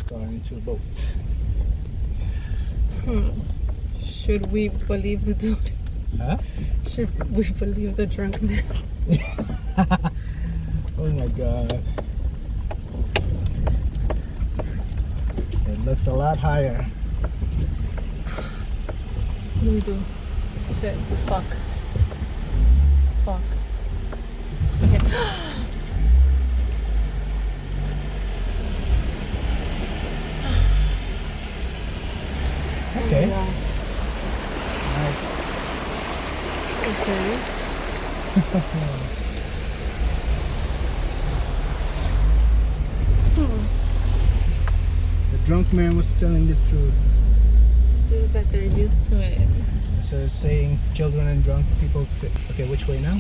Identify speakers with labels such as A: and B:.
A: gone into a boat.
B: Should we believe the dude?
A: Huh?
B: Should we believe the drunk man?
A: Oh my god. It looks a lot higher.
B: What do we do? Shit. Fuck. Fuck. Okay.
A: Okay.
B: Wow.
A: Nice.
B: Okay.
A: The drunk man was telling the truth.
B: It's that they're used to it.
A: So saying children and drunk people say, okay, which way now?